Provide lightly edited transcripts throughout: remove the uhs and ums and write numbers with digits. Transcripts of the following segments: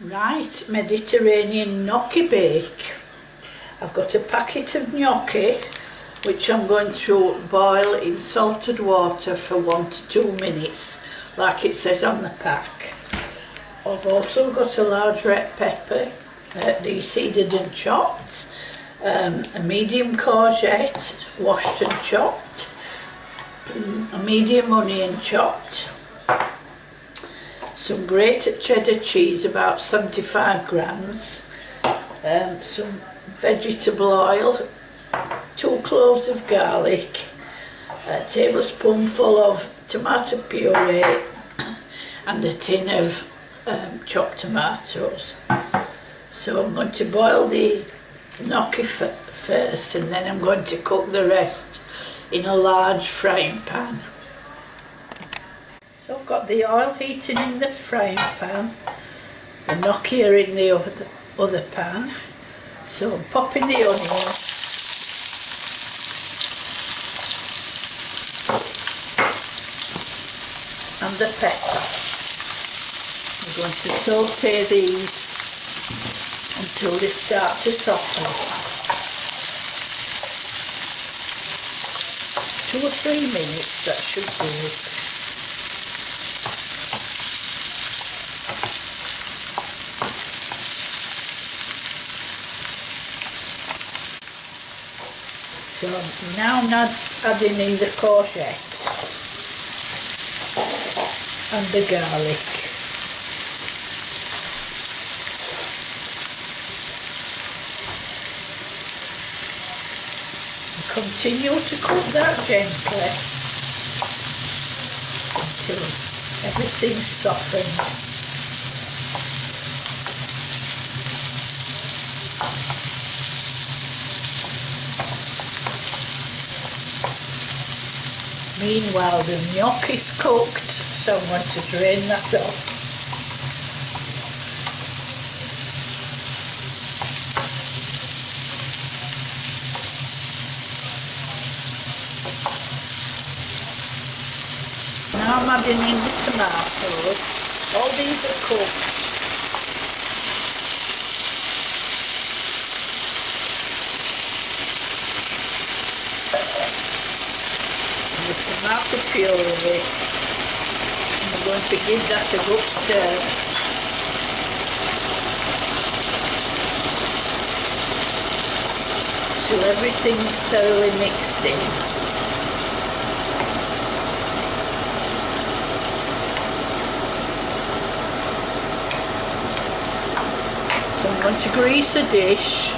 Right, Mediterranean gnocchi bake. I've got a packet of gnocchi which I'm going to boil in salted water for 1 to 2 minutes, like it says on the pack. I've also got a large red pepper, de-seeded and chopped, a medium courgette, washed and chopped, a medium onion chopped, some grated cheddar cheese, about 75 grams, some vegetable oil, 2 cloves of garlic, a tablespoonful of tomato puree and a tin of chopped tomatoes. So I'm going to boil the gnocchi first, and then I'm going to cook the rest in a large frying pan. So I've got the oil heating in the frying pan, the gnocchi are in the other pan. So I'm popping the onion, and the pepper. I'm going to saute these until they start to soften. 2 or 3 minutes, that should do it. So now I'm adding in the courgette and the garlic. And continue to cook that gently until everything's softened. Meanwhile, the gnocchi's cooked, so I'm going to drain that off. Now I'm adding in the tomatoes. All these are cooked. The tomato puree, and I'm going to give that a good stir. Till everything's thoroughly mixed in. So I'm going to grease a dish.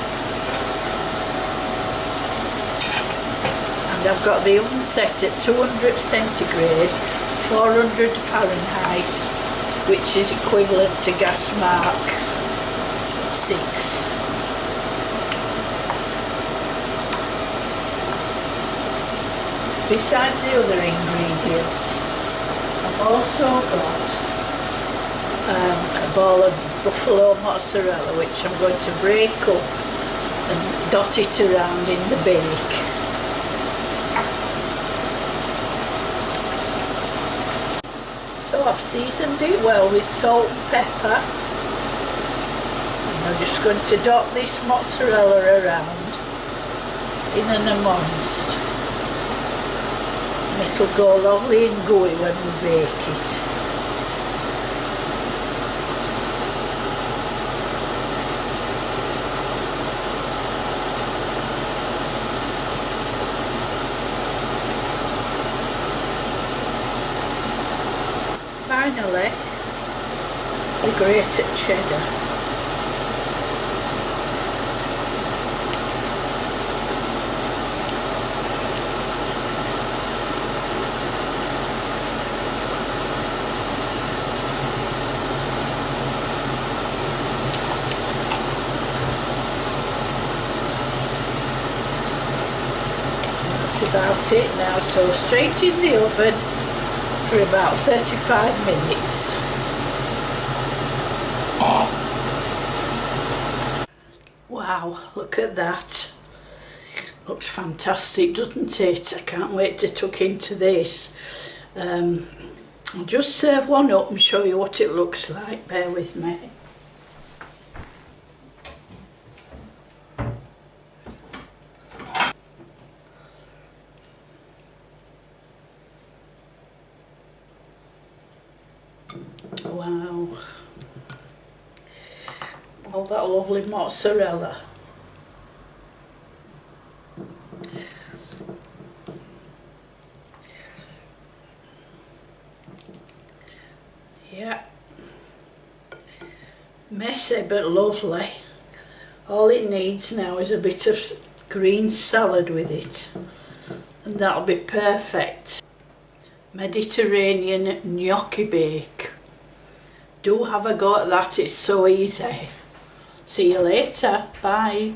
I've got the oven set at 200 centigrade, 400 Fahrenheit, which is equivalent to gas mark 6. Besides the other ingredients, I've also got a ball of buffalo mozzarella, which I'm going to break up and dot it around in the bake. So I've seasoned it well with salt and pepper, and I'm just going to dot this mozzarella around in an amongst, and it'll go lovely and gooey when we bake it. Finally, the grated cheddar. That's about it now, so straight in the oven for about 35 minutes. Wow, look at that. Looks fantastic, doesn't it? I can't wait to tuck into this. I'll just serve one up and show you what it looks like. Bear with me. Wow. All that lovely mozzarella. Yeah. Messy but lovely. All it needs now is a bit of green salad with it, and that'll be perfect. Mediterranean gnocchi bake. Do have a go at that, it's so easy. See you later, bye.